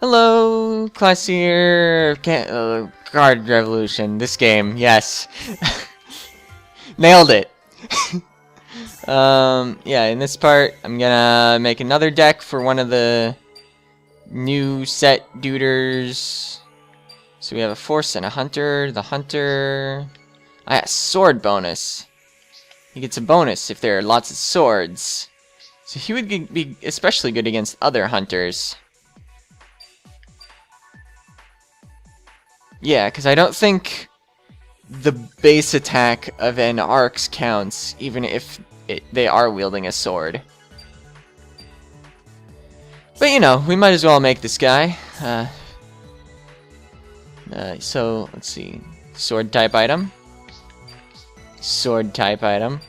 Hello, Classier Card Revolution. This game, yes. Nailed it. Yeah, in this part, I'm gonna make another deck for one of the new set duders. So we have a Force and a Hunter. The Hunter... I got sword bonus. He gets a bonus if there are lots of swords. So he would be especially good against other Hunters. Yeah, because I don't think the base attack of an Arx counts, even if they are wielding a sword. But you know, we might as well make this guy. So, let's see. Sword type item. Sword type item.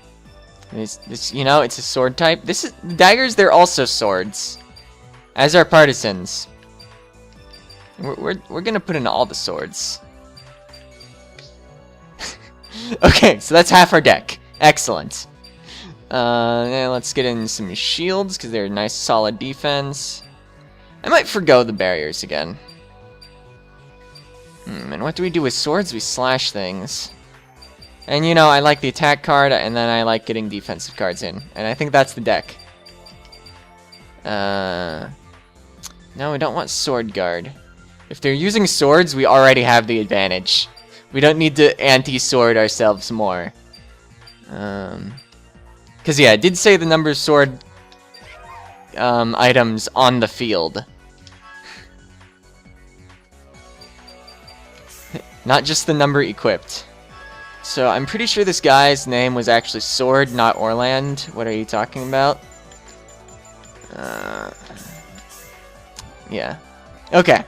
This, you know, it's a sword type. This is daggers. They're also swords, as are partisans. We're gonna put in all the swords. Okay, so that's half our deck. Excellent. Now let's get in some shields because they're nice, solid defense. I might forgo the barriers again. And what do we do with swords? We slash things. And you know, I like the attack card, and then I like getting defensive cards in. And I think that's the deck. No, we don't want Sword Guard. If they're using swords, we already have the advantage. We don't need to anti-sword ourselves more. Because yeah, I did say the number of sword items on the field. Not just the number equipped. So I'm pretty sure this guy's name was actually Sword, not Orland. What are you talking about? Yeah. Okay.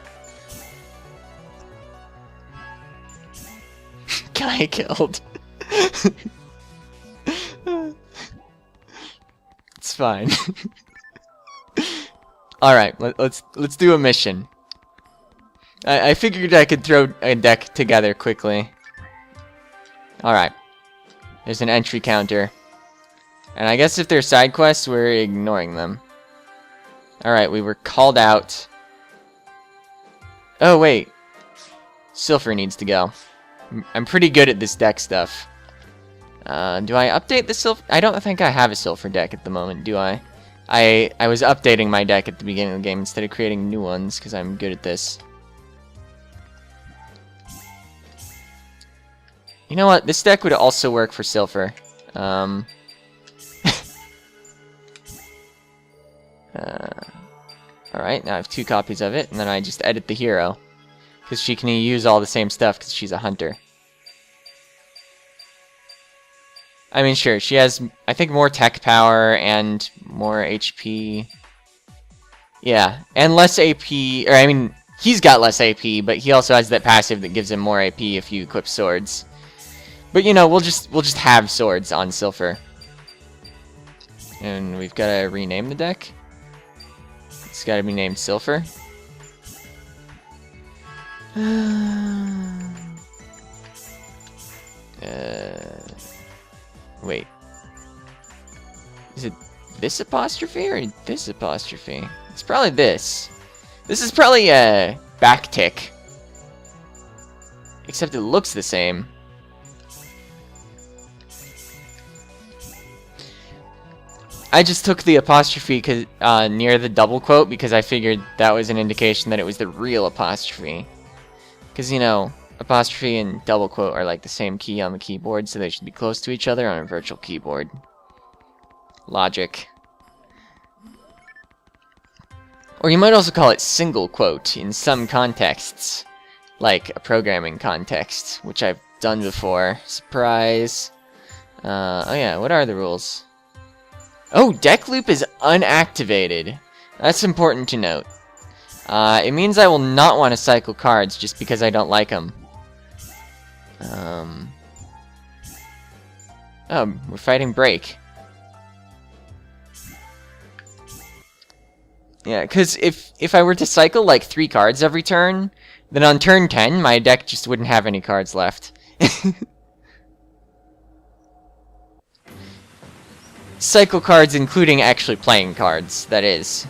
Guy killed. It's fine. All right, let's do a mission. I figured I could throw a deck together quickly. All right. There's an entry counter, and I guess if they're side quests, we're ignoring them. All right, we were called out. Oh wait, Silpher needs to go. I'm pretty good at this deck stuff. Do I update the Silpher? I don't think I have a Silpher deck at the moment, do I? I was updating my deck at the beginning of the game instead of creating new ones, because I'm good at this. You know what? This deck would also work for Silpher. Alright, now I have 2 copies of it, and then I just edit the hero. Because she can use all the same stuff because she's a hunter. I mean, sure, she has, I think, more tech power and more HP. Yeah, and less AP, or I mean, he's got less AP, but he also has that passive that gives him more AP if you equip swords. But you know, we'll just have swords on Silpher. And we've got to rename the deck. It's got to be named Silpher. Wait. Is it this apostrophe or this apostrophe? It's probably this. This is probably a backtick. Except it looks the same. I just took the apostrophe near the double quote because I figured that was an indication that it was the real apostrophe. Because, you know, apostrophe and double quote are like the same key on the keyboard, so they should be close to each other on a virtual keyboard. Logic. Or you might also call it single quote in some contexts. Like a programming context, which I've done before. Surprise. Oh yeah, what are the rules? Oh, deck loop is unactivated. That's important to note. It means I will not want to cycle cards just because I don't like them. Oh, we're fighting break. Yeah, because if I were to cycle like 3 cards every turn, then on turn 10, my deck just wouldn't have any cards left. Cycle cards including actually playing cards, that is.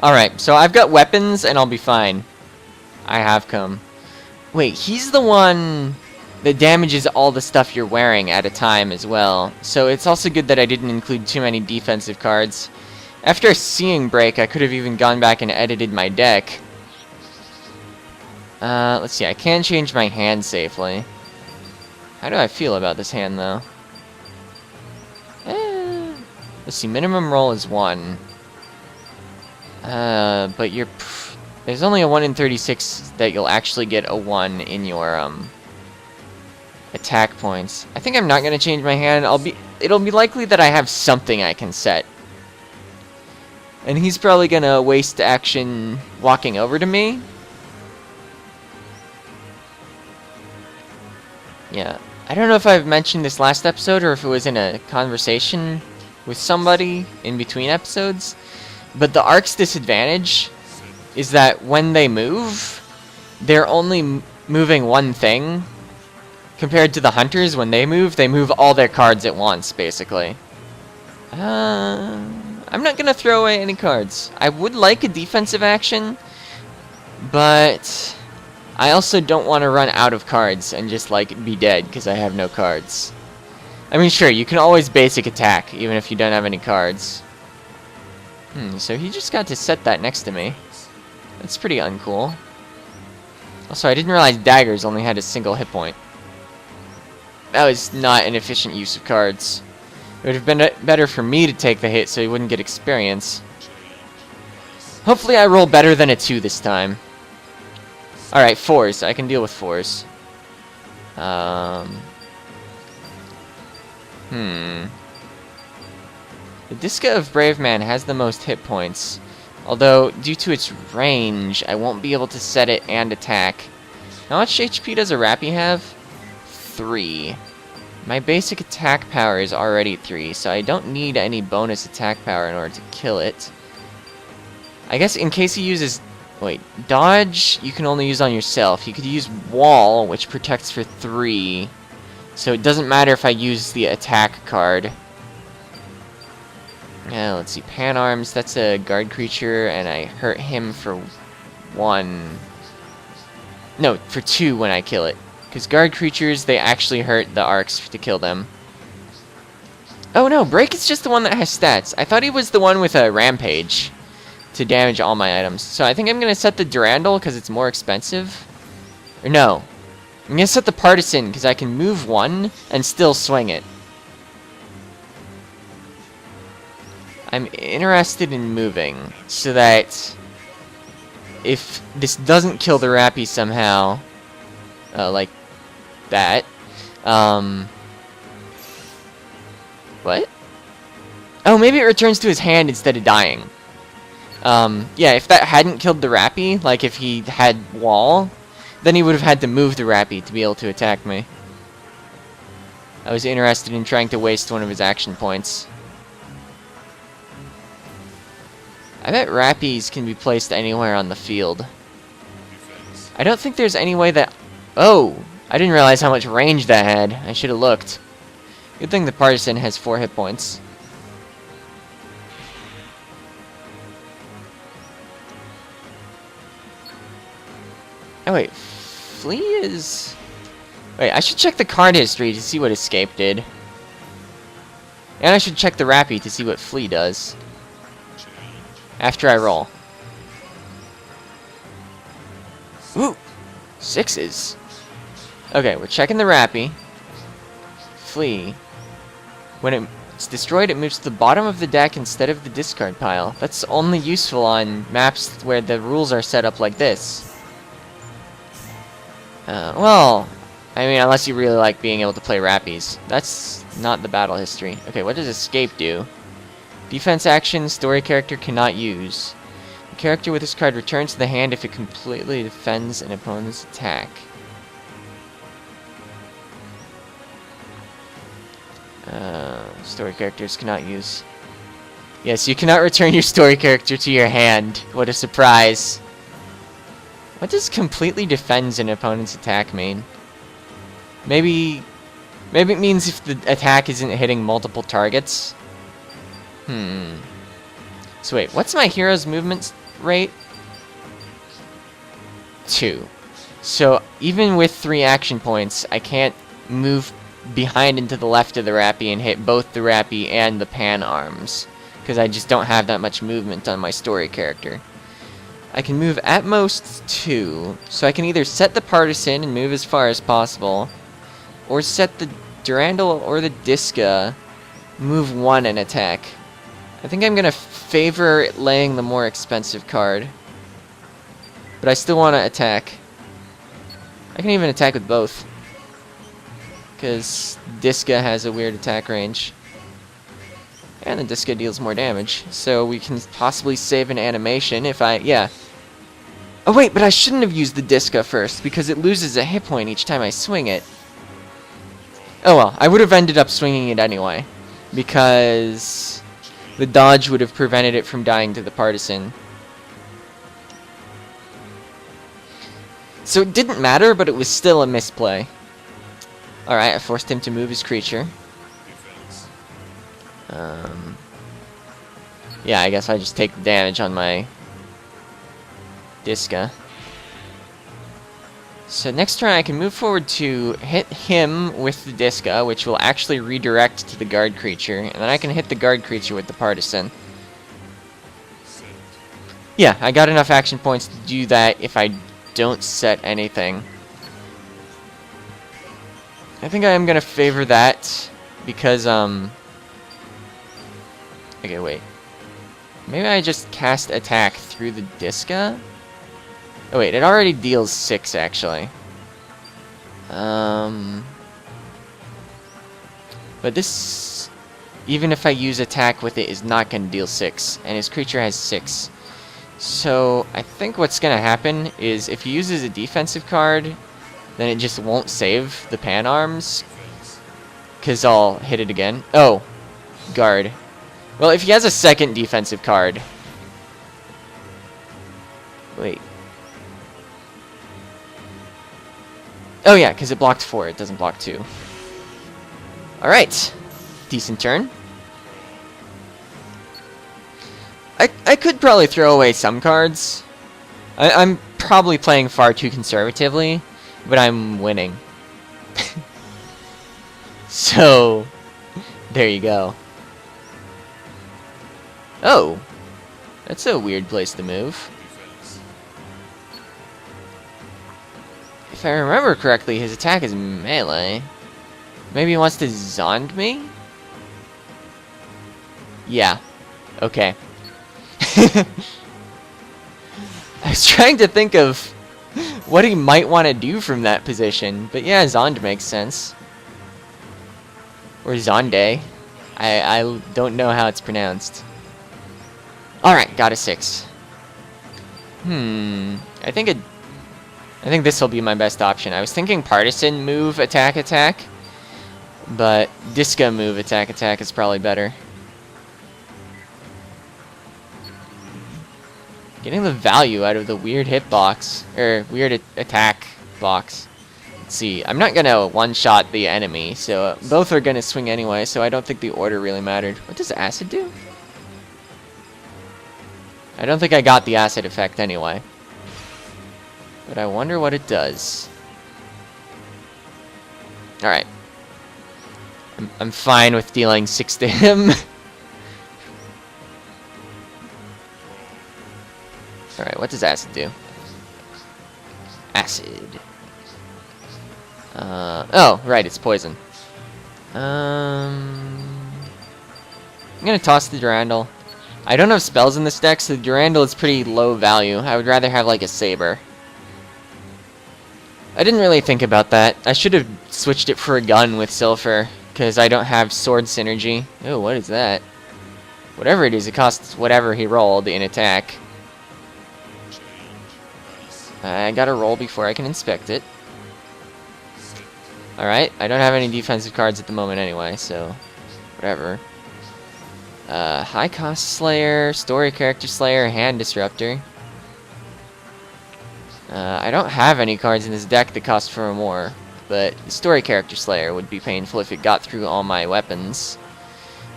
Alright, so I've got weapons and I'll be fine. I have come. Wait, he's the one that damages all the stuff you're wearing at a time as well. So it's also good that I didn't include too many defensive cards. After seeing Break, I could have even gone back and edited my deck. Let's see, I can change my hand safely. How do I feel about this hand, though? Let's see, minimum roll is 1. But there's only a 1 in 36 that you'll actually get a 1 in your, attack points. I think I'm not gonna change my hand. It'll be likely that I have something I can set. And he's probably gonna waste action walking over to me. Yeah. I don't know if I've mentioned this last episode or if it was in a conversation with somebody in between episodes, but the Ark's disadvantage is that when they move, they're only moving one thing. Compared to the Hunters, when they move all their cards at once, basically. I'm not gonna throw away any cards. I would like a defensive action, but I also don't want to run out of cards and just, like, be dead because I have no cards. I mean, sure, you can always basic attack, even if you don't have any cards. So he just got to set that next to me. That's pretty uncool. Also, I didn't realize daggers only had a single hit point. That was not an efficient use of cards. It would have been better for me to take the hit so he wouldn't get experience. Hopefully I roll better than a 2 this time. Alright, 4s. I can deal with 4s. The Diska of Brave Man has the most hit points. Although, due to its range, I won't be able to set it and attack. How much HP does a Rappy have? 3. My basic attack power is already 3, so I don't need any bonus attack power in order to kill it. I guess in case he uses... Wait, dodge you can only use on yourself. You could use wall, which protects for 3. So it doesn't matter if I use the attack card. Let's see, Pan Arms, that's a guard creature, and I hurt him for 1. No, for 2 when I kill it. Because guard creatures, they actually hurt the Arcs to kill them. Oh no, Break is just the one that has stats. I thought he was the one with a Rampage to damage all my items. So I think I'm going to set the Durandal because it's more expensive. Or no. I'm going to set the Partisan because I can move 1 and still swing it. I'm interested in moving so that if this doesn't kill the Rappy somehow, like that, what? Oh, maybe it returns to his hand instead of dying. Yeah, if that hadn't killed the Rappy, like if he had wall, then he would have had to move the Rappy to be able to attack me. I was interested in trying to waste one of his action points. I bet Rappies can be placed anywhere on the field. I don't think there's any way that... Oh! I didn't realize how much range that had. I should have looked. Good thing the Partisan has 4 hit points. Oh wait, Flea is... Wait, I should check the card history to see what Escape did. And I should check the Rappy to see what Flea does. After I roll. Ooh! 6s. Okay, we're checking the Rappy. Flea. When it's destroyed, it moves to the bottom of the deck instead of the discard pile. That's only useful on maps where the rules are set up like this. Well, I mean, unless you really like being able to play Rappies. That's not the battle history. Okay, what does Escape do? Defense action, story character cannot use. The character with this card returns to the hand if it completely defends an opponent's attack. Story characters cannot use. Yes, you cannot return your story character to your hand. What a surprise. What does completely defends an opponent's attack mean? Maybe it means if the attack isn't hitting multiple targets. So wait, what's my hero's movement rate? 2. So even with 3 action points, I can't move behind and to the left of the Rappy and hit both the Rappy and the Pan arms, because I just don't have that much movement on my story character. I can move at most 2, so I can either set the Partisan and move as far as possible, or set the Durandal or the Disca, move 1 and attack. I think I'm going to favor laying the more expensive card, but I still want to attack. I can even attack with both, because Disca has a weird attack range. And the Disca deals more damage, so we can possibly save an animation if I... yeah. Oh wait, but I shouldn't have used the Disca first, because it loses a hit point each time I swing it. Oh well, I would have ended up swinging it anyway, because the dodge would have prevented it from dying to the Partisan. So it didn't matter, but it was still a misplay. Alright, I forced him to move his creature. Yeah, I guess I just take the damage on my Disca. So next turn I can move forward to hit him with the Disca, which will actually redirect to the guard creature, and then I can hit the guard creature with the Partisan. Yeah, I got enough action points to do that if I don't set anything. I think I am going to favor that, because, okay, wait. Maybe I just cast attack through the Disca? Oh wait, it already deals 6, actually. But this, even if I use attack with it, is not going to deal 6, and his creature has 6. So, I think what's going to happen is, if he uses a defensive card, then it just won't save the Pan arms, because I'll hit it again. Oh, guard. Well, if he has a second defensive card... wait. Oh yeah, because it blocked 4, it doesn't block 2. Alright. Decent turn. I could probably throw away some cards. I'm probably playing far too conservatively, but I'm winning. So, there you go. Oh, that's a weird place to move. If I remember correctly, his attack is melee. Maybe he wants to Zond me? Yeah. Okay. I was trying to think of what he might want to do from that position, but yeah, Zond makes sense. Or Zonde. I don't know how it's pronounced. Alright, got a 6. I think this will be my best option. I was thinking Partisan move attack attack, but Disca move attack attack is probably better. Getting the value out of the weird hitbox, or weird attack box. Let's see, I'm not gonna one-shot the enemy, so both are gonna swing anyway, so I don't think the order really mattered. What does Acid do? I don't think I got the Acid effect anyway. But I wonder what it does. Alright. I'm fine with dealing 6 to him. Alright, what does Acid do? Acid. Oh, right, it's poison. I'm gonna toss the Durandal. I don't have spells in this deck, so the Durandal is pretty low value. I would rather have, like, a Saber. I didn't really think about that. I should have switched it for a gun with Silpher, because I don't have sword synergy. Oh, what is that? Whatever it is, it costs whatever he rolled in attack. I gotta roll before I can inspect it. Alright, I don't have any defensive cards at the moment anyway, so whatever. High Cost Slayer, Story Character Slayer, Hand Disruptor. I don't have any cards in this deck that cost 4 more, but the Story Character Slayer would be painful if it got through all my weapons.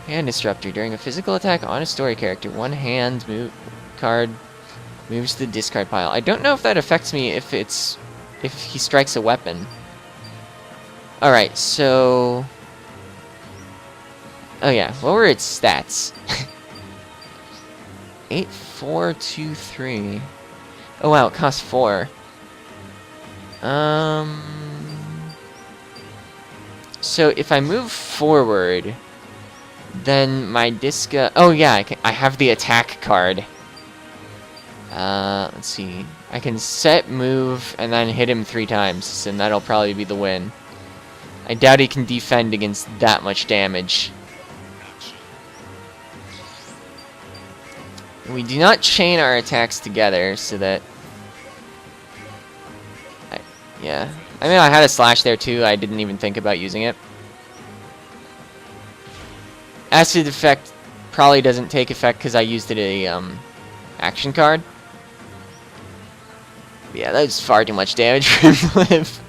Hand Disruptor. During a physical attack on a story character, one hand move card Moves to the discard pile. I don't know if that affects me if he strikes a weapon. Alright, so... Oh yeah, what were its stats? 8, 4, 2, 3. Oh wow, it costs 4. So if I move forward, then my Disca... Oh yeah, I have the attack card. Let's see. I can set, move, and then hit him 3 times, and that'll probably be the win. I doubt he can defend against that much damage. We do not chain our attacks together, so that... Yeah. I mean, I had a slash there too, I didn't even think about using it. Acid effect probably doesn't take effect because I used it a, action card. But yeah, that's far too much damage for him to live.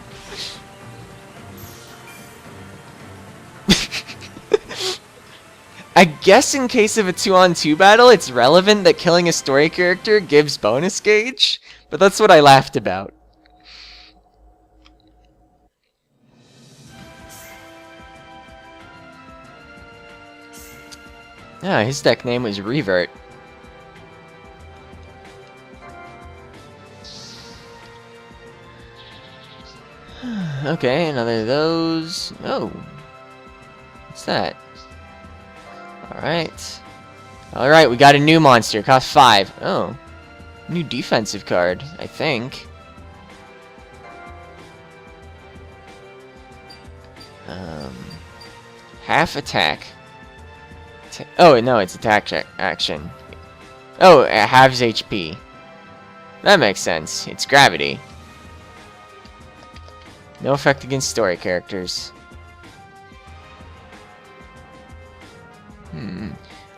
I guess in case of a 2-on-2 battle, it's relevant that killing a story character gives bonus gauge, but that's what I laughed about. Yeah, his deck name was Revert. Okay, another of those. Oh. What's that? Alright. Alright, we got a new monster. Cost 5. Oh. New defensive card, I think. Half attack. Oh, no, it's attack action. Oh, it halves HP. That makes sense. It's gravity. No effect against story characters.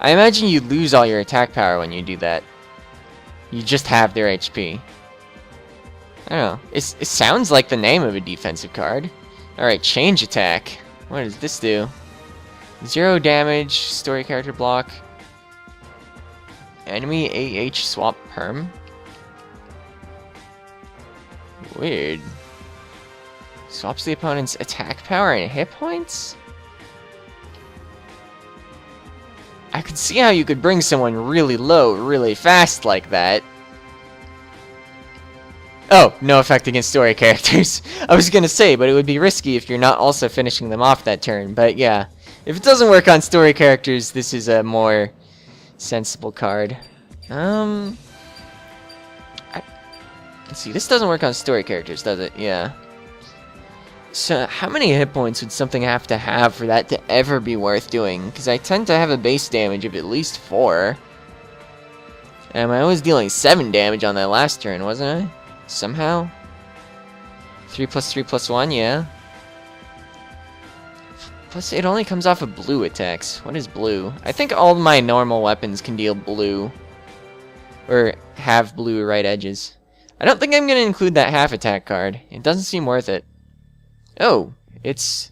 I imagine you lose all your attack power when you do that. You just have their HP. I don't know. It sounds like the name of a defensive card. Alright, change attack. What does this do? 0 damage, story character block. Enemy AH swap perm? Weird. Swaps the opponent's attack power and hit points? I could see how you could bring someone really low really fast like that. Oh, no effect against story characters. I was gonna say, but it would be risky if you're not also finishing them off that turn. But yeah, if it doesn't work on story characters, this is a more sensible card. Let's see, this doesn't work on story characters, does it? Yeah. So, how many hit points would something have to have for that to ever be worth doing? Because I tend to have a base damage of at least 4. And I was dealing 7 damage on that last turn, wasn't I? Somehow? 3 plus 3 plus 1, yeah. Plus, it only comes off of blue attacks. What is blue? I think all my normal weapons can deal blue. Or have blue right edges. I don't think I'm going to include that half attack card. It doesn't seem worth it. Oh, it's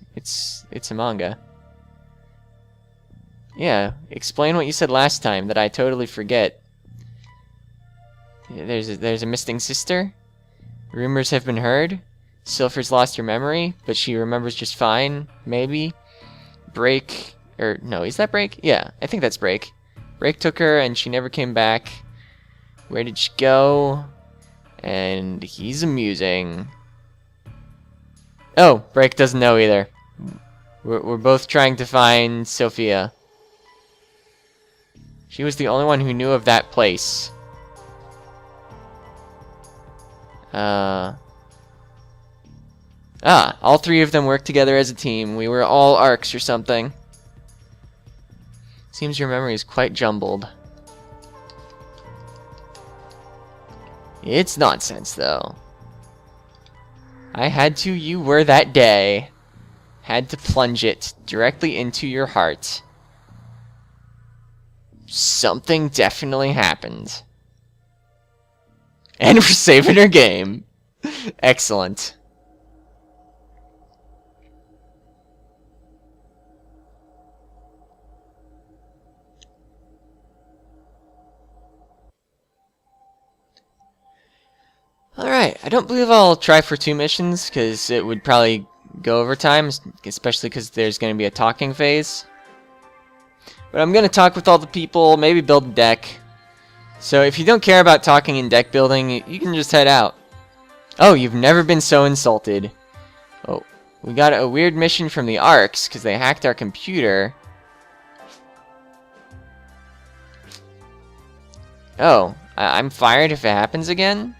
a manga. Yeah, explain what you said last time that I totally forget. There's a missing sister. Rumors have been heard. Sylphur's lost her memory, but she remembers just fine. Maybe. Break, or no, is that Break? Yeah, I think that's Break. Break took her, and she never came back. Where did she go? And he's amusing. Oh, Break doesn't know either. We're both trying to find Sophia. She was the only one who knew of that place. All 3 of them worked together as a team. We were all ARCs or something. Seems your memory is quite jumbled. It's nonsense, though. I had to, you were that day. Had to plunge it directly into your heart. Something definitely happened. And we're saving her game. Excellent. I don't believe I'll try for 2 missions, because it would probably go over time, especially because there's going to be a talking phase. But I'm going to talk with all the people, maybe build a deck. So if you don't care about talking and deck building, you can just head out. Oh, you've never been so insulted. Oh, we got a weird mission from the Arcs, because they hacked our computer. Oh, I'm fired if it happens again?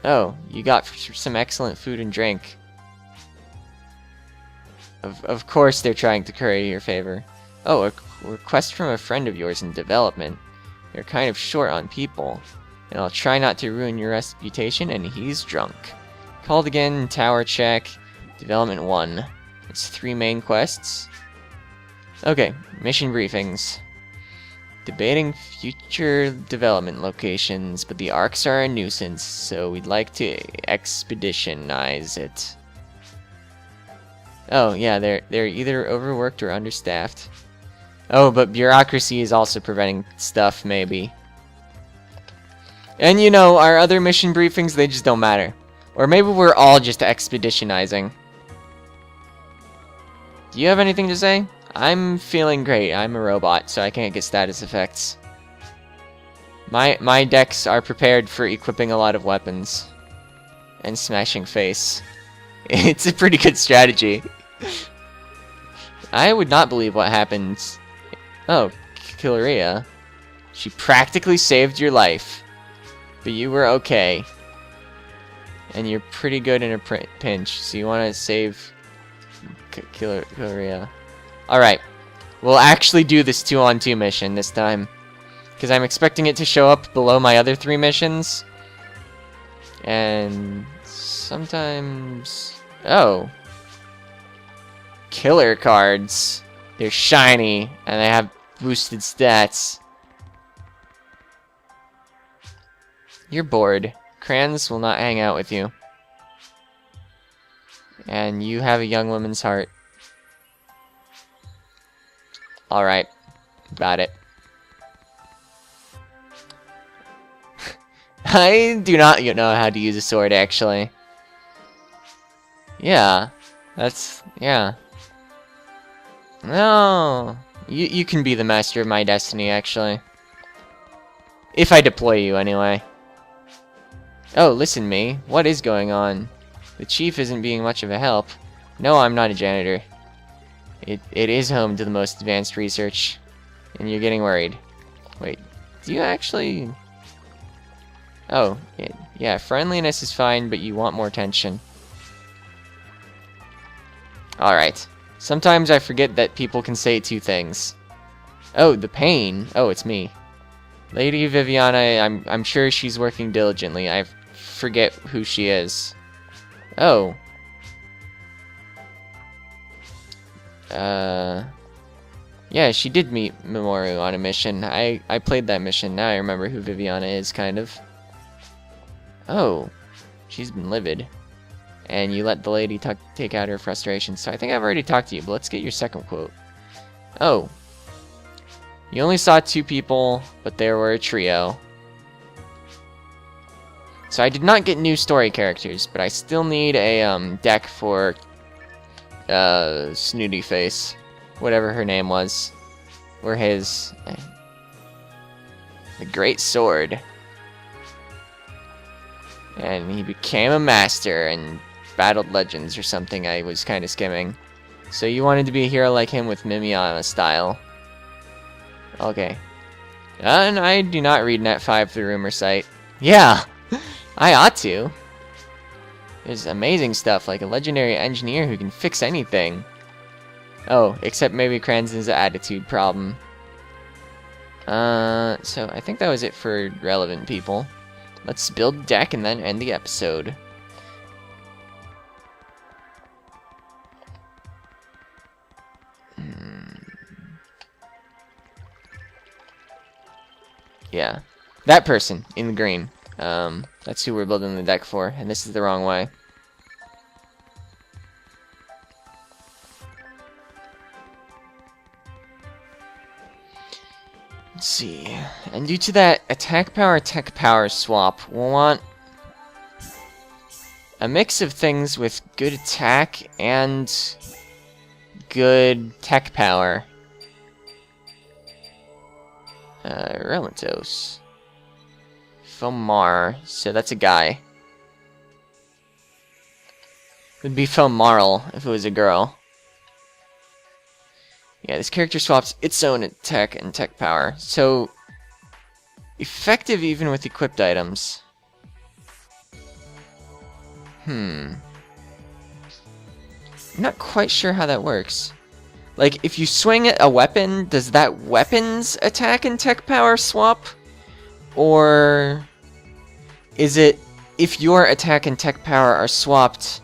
Oh, you got some excellent food and drink. Of course they're trying to curry your favor. Oh, a request from a friend of yours in development. You're kind of short on people. And I'll try not to ruin your reputation, and he's drunk. Called again, tower check, development 1. It's 3 main quests. Okay, mission briefings. Debating future development locations, but the Arcs are a nuisance, so we'd like to expeditionize it. Oh, yeah, they're either overworked or understaffed. Oh, but bureaucracy is also preventing stuff, maybe. And you know, our other mission briefings, they just don't matter. Or maybe we're all just expeditionizing. Do you have anything to say? I'm feeling great. I'm a robot, so I can't get status effects. My decks are prepared for equipping a lot of weapons. And smashing face. It's a pretty good strategy. I would not believe what happened. Oh, Killeria. She practically saved your life. But you were okay. And you're pretty good in a pinch, so you want to save Killeria. Alright. We'll actually do this 2-on-2 mission this time. Because I'm expecting it to show up below my other 3 missions. And sometimes... Oh. Killer cards. They're shiny, and they have boosted stats. You're bored. Crayons will not hang out with you. And you have a young woman's heart. Alright. Got it. I do not know how to use a sword, actually. Yeah. That's... yeah. No. You can be the master of my destiny, actually. If I deploy you, anyway. Oh, listen, me. What is going on? The chief isn't being much of a help. No, I'm not a janitor. It is home to the most advanced research. And you're getting worried. Wait, do you actually... Oh, yeah, friendliness is fine, but you want more attention. Alright. Sometimes I forget that people can say 2 things. Oh, the pain. Oh, it's me. Lady Viviana, I'm sure she's working diligently. I forget who she is. Oh. Yeah, she did meet Mamoru on a mission. I played that mission. Now I remember who Viviana is, kind of. Oh. She's been livid. And you let the lady take out her frustration. So I think I've already talked to you, but let's get your second quote. Oh. You only saw 2 people, but there were a trio. So I did not get new story characters, but I still need a deck for Snooty Face. Whatever her name was. Or his. The Great Sword. And he became a master and battled legends or something. I was kind of skimming. So you wanted to be a hero like him with Mimiana style. Okay. And I do not read Net 5 through rumor site. Yeah! I ought to. There's amazing stuff, like a legendary engineer who can fix anything. Oh, except maybe Cranston's attitude problem. So I think that was it for relevant people. Let's build a deck and then end the episode. Yeah. That person in the green. That's who we're building the deck for, and this is the wrong way. Let's see. And due to that attack power, tech power swap, we'll want a mix of things with good attack and good tech power. Relatos. Fomar. So that's a guy. It would be Fomarl if it was a girl. Yeah, this character swaps its own attack and tech power. So, effective even with equipped items. I'm not quite sure how that works. Like, if you swing at a weapon, does that weapon's attack and tech power swap? Or is it, if your attack and tech power are swapped,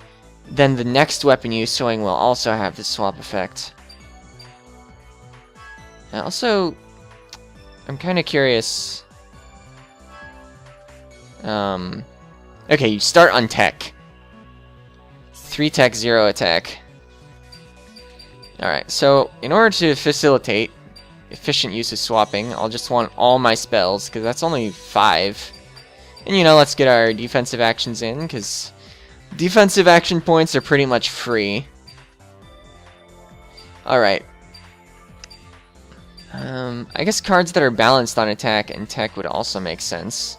then the next weapon you swing will also have the swap effect? And also, I'm kind of curious. Okay, you start on tech. 3 tech, 0 attack. Alright, so in order to facilitate efficient use of swapping, I'll just want all my spells, because that's only 5. And you know, let's get our defensive actions in, because defensive action points are pretty much free. Alright. I guess cards that are balanced on attack and tech would also make sense.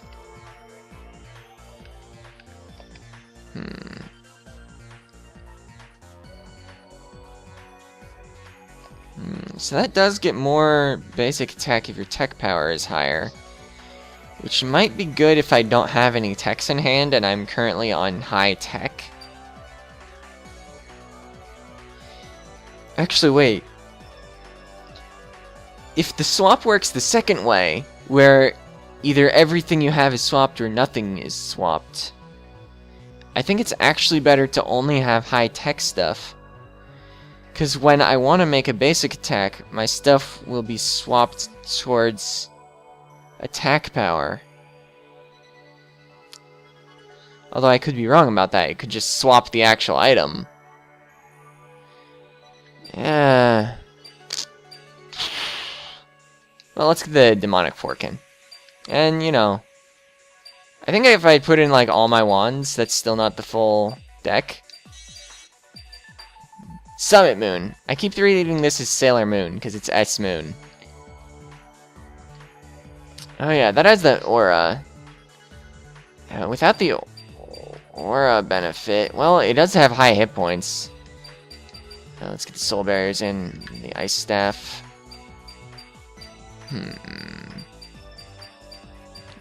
So that does get more basic attack if your tech power is higher. Which might be good if I don't have any techs in hand and I'm currently on high tech. Actually, wait. If the swap works the second way, where either everything you have is swapped or nothing is swapped, I think it's actually better to only have high tech stuff. Because when I want to make a basic attack, my stuff will be swapped towards attack power. Although I could be wrong about that. It could just swap the actual item. Yeah. Well, let's get the demonic fork in. And, you know, I think if I put in, like, all my wands, that's still not the full deck. Summit Moon. I keep reading this as Sailor Moon, because it's S Moon. Oh yeah, that has the aura. Without the aura benefit, well, it does have high hit points. Let's get the soul barriers in, the ice staff.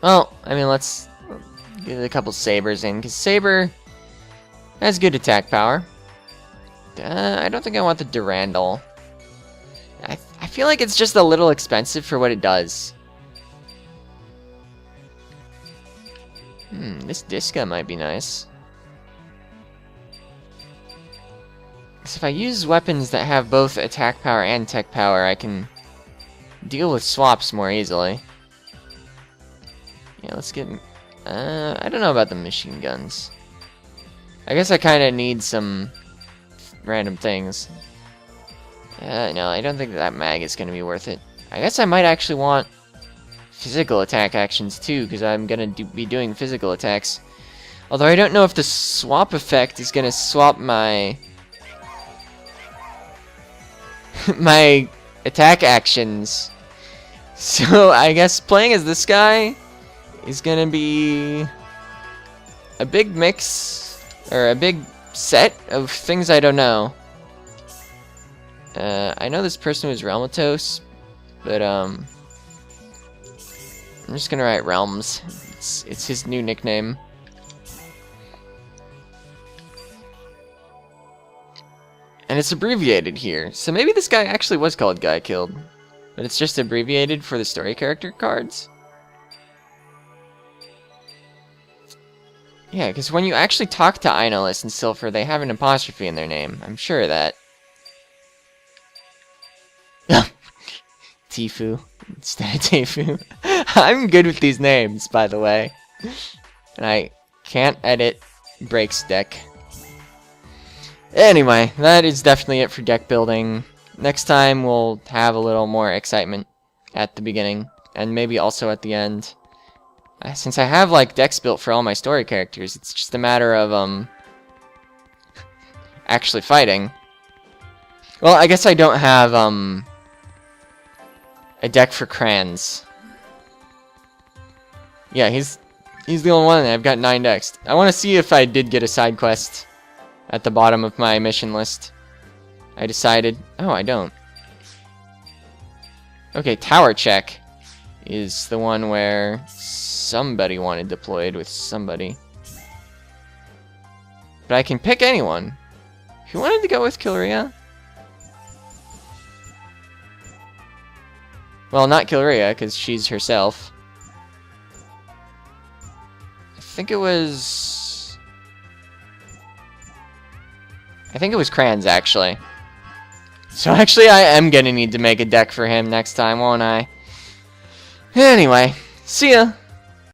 Well, I mean, let's get a couple sabers in, because saber has good attack power. I don't think I want the Durandal. I feel like it's just a little expensive for what it does. This Disca might be nice. Because if I use weapons that have both attack power and tech power, I can deal with swaps more easily. Yeah, let's get... I don't know about the machine guns. I guess I kind of need some random things. No, I don't think that mag is going to be worth it. I guess I might actually want physical attack actions too, because I'm going to be doing physical attacks. Although I don't know if the swap effect is going to swap my my attack actions. So I guess playing as this guy is going to be a big mix, or a big set of things I don't know. I know this person was Realmatos, but I'm just gonna write Realms. It's his new nickname. And it's abbreviated here, so maybe this guy actually was called Guy Killed, but it's just abbreviated for the story character cards. Yeah, because when you actually talk to Inolis and Silpher, they have an apostrophe in their name. I'm sure of that. Tifu instead of Teifu. I'm good with these names, by the way. And I can't edit Break's deck. Anyway, that is definitely it for deck building. Next time we'll have a little more excitement at the beginning. and maybe also at the end. Since I have like decks built for all my story characters, it's just a matter of actually fighting. Well, I guess I don't have a deck for Kranz. Yeah, he's the only one, and I've got 9 decks. I want to see if I did get a side quest at the bottom of my mission list. I decided, oh, I don't. Okay, Tower Check is the one where somebody wanted deployed with somebody. But I can pick anyone. Who wanted to go with Kilria? Well, not Kilria, because she's herself. I think it was Kranz, actually. So actually, I am gonna need to make a deck for him next time, won't I? Anyway, see ya!